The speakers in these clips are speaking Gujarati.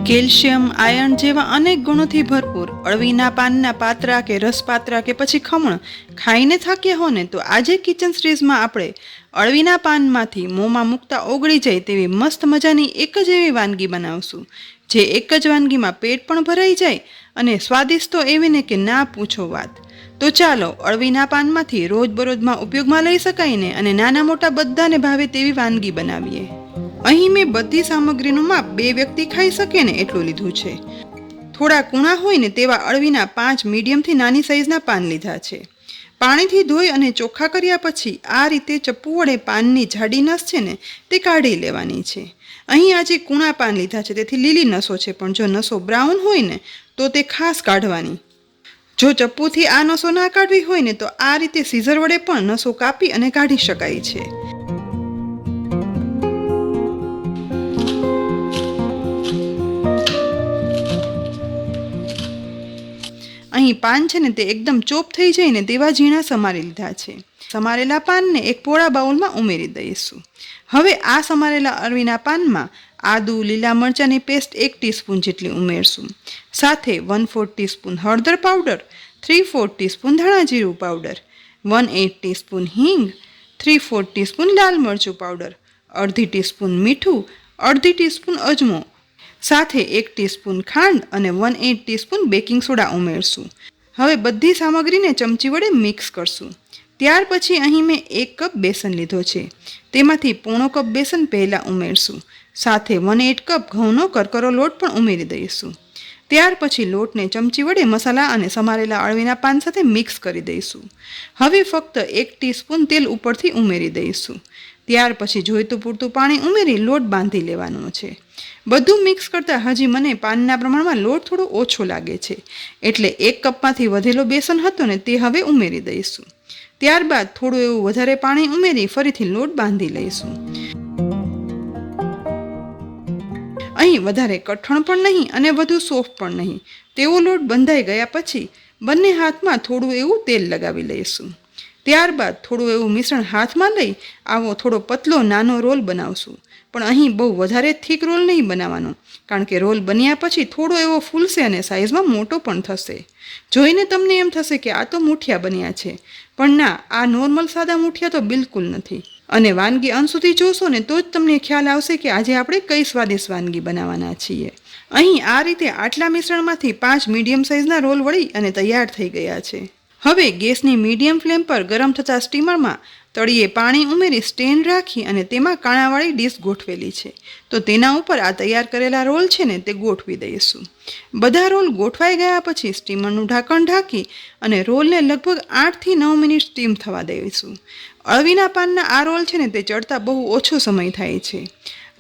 કેલ્શિયમ, આયર્ન જેવા અનેક ગુણોથી ભરપૂર અળવીના પાનના પાત્રા કે રસપાત્રા કે પછી ખમણ ખાઈને થાક્યા હો ને તો આજે કિચન સિરીઝમાં આપણે અળવીના પાનમાંથી મોંમાં મૂકતા ઓગળી જાય તેવી મસ્ત મજાની એક જ એવી વાનગી બનાવશું, જે એક જ વાનગીમાં પેટ પણ ભરાઈ જાય અને સ્વાદિષ્ટ તો એવી ને કે ના પૂછો વાત. તો ચાલો અળવીના પાનમાંથી રોજબરોજમાં ઉપયોગમાં લઈ શકાય ને અને નાના મોટા બધાને ભાવે તેવી વાનગી બનાવીએ. અહીં મેં બધી સામગ્રીનું માપ 2 વ્યક્તિ ખાઈ શકે ને એટલું લીધું છે. થોડા કૂણા હોય ને તેવા અળવીના 5 મીડિયમથી નાની સાઈઝના પાન લીધા છે. પાણીથી ધોઈ અને ચોખ્ખા કર્યા પછી આ રીતે ચપ્પુ વડે પાનની જાડી નસ છે ને તે કાઢી લેવાની છે. અહીં આજે કૂણા પાન લીધા છે તેથી લીલી નસો છે, પણ જો નસો બ્રાઉન હોય ને તો તે ખાસ કાઢવાની. જો ચપ્પુથી આ નસો ના કાઢવી હોય ને તો આ રીતે સીઝર વડે પણ નસો કાપી અને કાઢી શકાય છે. અહીં પાન છે ને તે એકદમ ચોપ થઈ જાય ને તેવા ઝીણા સમારી લીધા છે. સમારેલા પાનને એક પોળા બાઉલમાં ઉમેરી દઈશું. હવે આ સમારેલા અળવીના પાનમાં આદુ, લીલા મરચાંની પેસ્ટ 1 ટીસ્પૂન જેટલી ઉમેરશું. સાથે 1/4 ટીસ્પૂન હળદર પાવડર, 3/4 ટીસ્પૂન ધાણા જીરું પાવડર, 1/8 ટીસ્પૂન હિંગ, 3/4 ટીસ્પૂન લાલ મરચું પાવડર, અડધી ટીસ્પૂન મીઠું, અડધી ટીસ્પૂન અજમો, સાથે 1 ટીસ્પૂન ખાંડ અને 1/8 ટીસ્પૂન બેકિંગ સોડા ઉમેરશું. હવે બધી સામગ્રીને ચમચી વડે મિક્સ કરશું. ત્યાર પછી અહીં મેં 1 કપ બેસન લીધો છે. તેમાંથી પોણો કપ બેસન પહેલાં ઉમેરશું. સાથે 1/8 કપ ઘઉંનો કરકરો લોટ પણ ઉમેરી દઈશું. ત્યાર પછી લોટને ચમચી વડે મસાલા અને સમારેલા અળવીના પાન સાથે મિક્સ કરી દઈશું. હવે ફક્ત 1 ટીસ્પૂન તેલ ઉપરથી ઉમેરી દઈશું. ત્યાર પછી જોઈતું પૂરતું પાણી ઉમેરી લોટ બાંધી લેવાનો છે. બધું મિક્સ કરતાં હજી મને પાનના પ્રમાણમાં લોટ થોડો ઓછો લાગે છે, એટલે 1 કપમાંથી વધેલો બેસન હતો ને તે હવે ઉમેરી દઈશું. ત્યારબાદ થોડું એવું વધારે પાણી ઉમેરી ફરીથી લોટ બાંધી લઈશું. અહીં વધારે કઠણ પણ નહીં અને વધુ સોફ્ટ પણ નહીં તેવો લોટ બંધાઈ ગયા પછી બંને હાથમાં થોડું એવું તેલ લગાવી લઈશું. ત્યારબાદ થોડું એવું મિશ્રણ હાથમાં લઈ આવો થોડો પતલો નાનો રોલ બનાવશું. પણ અહીં બહુ વધારે થીક રોલ નહીં બનાવવાનો, કારણ કે રોલ બન્યા પછી થોડો એવો ફૂલશે અને સાઇઝમાં મોટો પણ થશે. જોઈને તમને એમ થશે કે આ તો મૂઠિયા બન્યા છે, પણ ના, આ નોર્મલ સાદા મૂઠિયા તો બિલકુલ નથી. અને વાનગી અંત સુધી જોશો ને તો જ તમને ખ્યાલ આવશે કે આજે આપણે કઈ સ્વાદિષ્ટ વાનગી બનાવવાના છીએ. અહીં આ રીતે આટલા મિશ્રણમાંથી 5 મીડિયમ સાઇઝના રોલ વળી અને તૈયાર થઈ ગયા છે. હવે ગેસની મીડિયમ ફ્લેમ પર ગરમ થતા સ્ટીમરમાં તળિયે પાણી ઉમેરી સ્ટેન્ડ રાખી અને તેમાં કાણાવાળી ડીશ ગોઠવેલી છે, તો તેના ઉપર આ તૈયાર કરેલા રોલ છે ને તે ગોઠવી દઈશું. બધા રોલ ગોઠવાઈ ગયા પછી સ્ટીમરનું ઢાંકણ ઢાંકી અને રોલને લગભગ 8 થી 9 મિનિટ સ્ટીમ થવા દઈશું. અળવીના પાનના આ રોલ છે ને તે ચડતા બહુ ઓછો સમય થાય છે.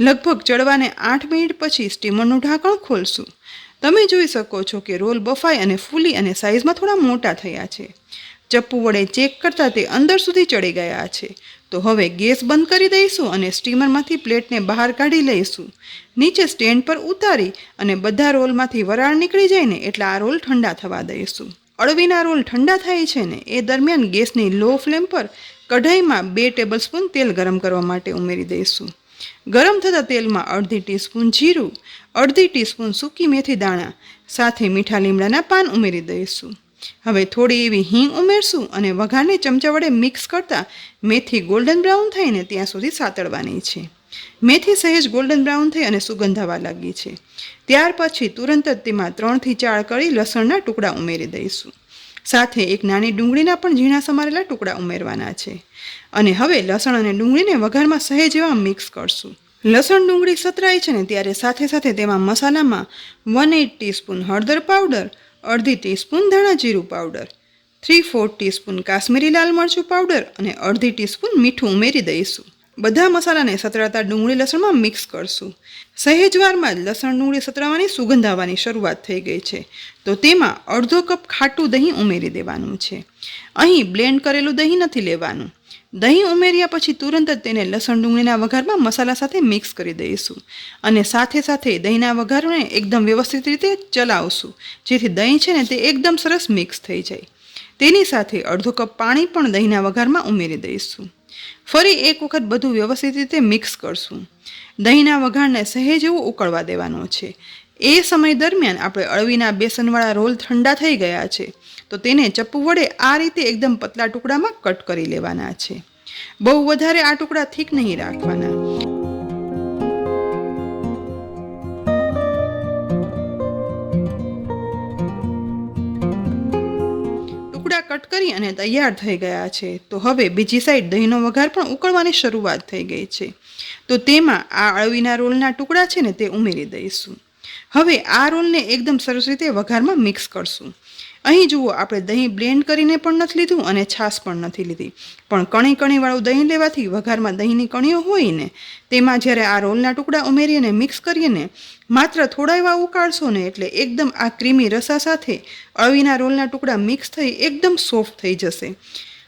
લગભગ ચડવાને 8 મિનિટ પછી સ્ટીમરનું ઢાંકણ ખોલશું. તમે જોઈ શકો છો કે રોલ બફાઈ અને ફૂલી અને સાઇઝમાં થોડા મોટા થયા છે. ચપ્પુ વડે ચેક કરતાં તે અંદર સુધી ચડી ગયા છે. તો હવે ગેસ બંધ કરી દઈશું અને સ્ટીમરમાંથી પ્લેટને બહાર કાઢી લઈશું. નીચે સ્ટેન્ડ પર ઉતારી અને બધા રોલમાંથી વરાળ નીકળી જાય ને એટલા આ રોલ ઠંડા થવા દઈશું. અળવીના રોલ ઠંડા થાય છે ને એ દરમિયાન ગેસની લો ફ્લેમ પર કઢાઈમાં 2 ટેબલસ્પૂન તેલ ગરમ કરવા માટે ઉમેરી દઈશું. ગરમ થતાં તેલમાં અડધી ટીસ્પૂન જીરું, અડધી ટીસ્પૂન સૂકી મેથી દાણા સાથે મીઠા લીમડાના પાન ઉમેરી દઈશું. હવે થોડી એવી હિંગ ઉમેરશું અને વઘારને ચમચા વડે મિક્સ કરતાં મેથી ગોલ્ડન બ્રાઉન થાય ને ત્યાં સુધી સાતળવાની છે. મેથી સહેજ ગોલ્ડન બ્રાઉન થઈ અને સુગંધ આવવા લાગી છે. ત્યાર પછી તુરંત જ તેમાં 3 થી 4 કળી લસણના ટુકડા ઉમેરી દઈશું. સાથે એક નાની ડુંગળીના પણ ઝીણા સમારેલા ટુકડા ઉમેરવાના છે. અને હવે લસણ અને ડુંગળીને વઘારમાં સહેજ એવા મિક્સ કરશું. લસણ ડુંગળી સતરાય છે ને ત્યારે સાથે સાથે તેમાં મસાલામાં 1/8 ટીસ્પૂન હળદર પાવડર, અડધી ટીસ્પૂન ધાણા જીરું પાવડર, 3/4 ટીસ્પૂન કાશ્મીરી લાલ મરચું પાવડર અને અડધી ટીસ્પૂન મીઠું ઉમેરી દઈશું. બધા મસાલાને સતરાતા ડુંગળી લસણમાં મિક્સ કરશું. સહેજવારમાં જ લસણ ડુંગળી સતરાવાની સુગંધ આવવાની શરૂઆત થઈ ગઈ છે, તો તેમાં અડધો કપ ખાટું દહીં ઉમેરી દેવાનું છે. અહીં બ્લેન્ડ કરેલું દહીં નથી લેવાનું. દહીં ઉમેર્યા પછી તુરંત જ તેને લસણ ડુંગળીના વઘારમાં મસાલા સાથે મિક્સ કરી દઈશું અને સાથે સાથે દહીંના વઘારને એકદમ વ્યવસ્થિત રીતે ચલાવશું, જેથી દહીં છે ને તે એકદમ સરસ મિક્સ થઈ જાય. તેની સાથે અડધો કપ પાણી પણ દહીંના વઘારમાં ઉમેરી દઈશું. ફરી એક વખત બધું વ્યવસ્થિત રીતે મિક્સ કરશું. દહીંના વઘારને સહેજ એવું ઉકળવા દેવાનો છે. એ સમય દરમિયાન આપણે અળવીના બેસનવાળા રોલ ઠંડા થઈ ગયા છે, તો તેને ચપ્પુ વડે આ રીતે એકદમ પતલા ટુકડામાં કટ કરી લેવાના છે. બહુ વધારે આ ટુકડા થીક નહીં રાખવાના. કટ કરી અને તૈયાર થઈ ગયા છે. તો હવે બીજી સાઈડ દહીંનો વઘાર પણ ઉકળવાની શરૂઆત થઈ ગઈ છે. તો તેમાં આ અળવીના રોલના ટુકડા છે ને તે ઉમેરી દઈશું. હવે આ રોલને એકદમ સરસ રીતે વઘારમાં મિક્સ કરશું. અહીં જુઓ, આપણે દહીં બ્લેન્ડ કરીને પણ નથી લીધું અને છાશ પણ નથી લીધી, પણ કણી કણીવાળું દહીં લેવાથી વઘારમાં દહીંની કણીઓ હોય ને તેમાં જ્યારે આ રોલના ટુકડા ઉમેરીને મિક્સ કરીએ ને, માત્ર થોડા એવા ઉકાળશો ને એટલે એકદમ આ ક્રીમી રસા સાથે અળવીના રોલના ટુકડા મિક્સ થઈ એકદમ સોફ્ટ થઈ જશે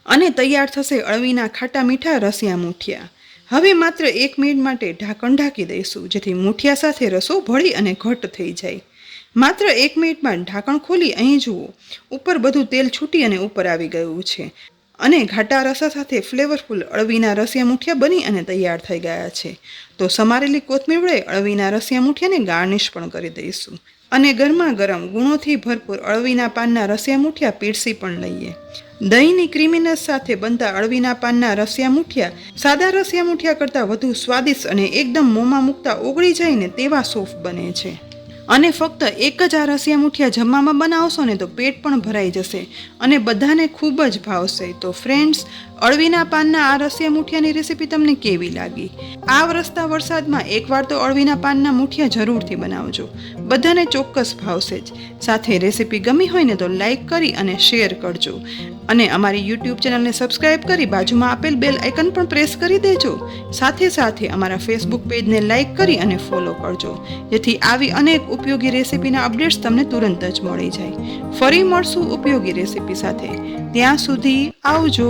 અને તૈયાર થશે અળવીના ખાટા મીઠા રસિયા મુઠિયા. હવે માત્ર 1 મિનિટ માટે ઢાંકણ ઢાંકી દઈશું, જેથી મુઠિયા સાથે રસો ભળી અને ઘટ થઈ જાય. માત્ર 1 મિનિટ બાદ ઢાંકણ ખોલી અહીં જુઓ, ઉપર બધું તેલ છૂટી અને ઉપર આવી ગયું છે અને ઘાટા રસા સાથે ફ્લેવરફુલ અળવીના રસિયા મુઠિયા બની અને તૈયાર થઈ ગયા છે. તો સમારેલી કોથમીર વડે અળવીના રસિયા મુઠિયાને ગાર્નિશ પણ કરી દઈશું અને ગરમા ગરમ ગુણોથી ભરપૂર અળવીના પાનના રસિયા મુઠિયા પીરસી પણ લઈએ. દહીંની ક્રીમીનેસ સાથે બનતા અળવીના પાનના રસિયા મુઠિયા સાદા રસિયા મુઠિયા કરતાં વધુ સ્વાદિષ્ટ અને એકદમ મોંમાં મૂકતા ઓગળી જાય ને તેવા સોફ્ટ બને છે. અને ફક્ત એક જ આ રસિયા મુઠિયા જમવામાં બનાવશો ને તો પેટ પણ ભરાઈ જશે અને બધાને ખૂબ જ ભાવશે. તો ફ્રેન્ડ્સ, અળવીના પાનના આ રસિયા મુઠિયાની રેસીપી તમને કેવી લાગી? આ વરસતા વરસાદમાં એકવાર તો અળવીના પાનના મુઠિયા જરૂરથી બનાવજો, બધાને ચોક્કસ ભાવશે જ. સાથે રેસીપી ગમી હોય ને તો લાઈક કરી અને શેર કરજો અને અમારી યુટ્યુબ ચેનલને સબસ્ક્રાઈબ કરી બાજુમાં આપેલ બેલ આઇકન પણ પ્રેસ કરી દેજો. સાથે સાથે અમારા ફેસબુક પેજને લાઈક કરી અને ફોલો કરજો, જેથી આવી અનેક ઉપયોગી રેસીપીના અપડેટ્સ તમને તુરંત જ મળી જાય. ફરી મળશું ઉપયોગી રેસીપી સાથે. ત્યાં સુધી આવજો.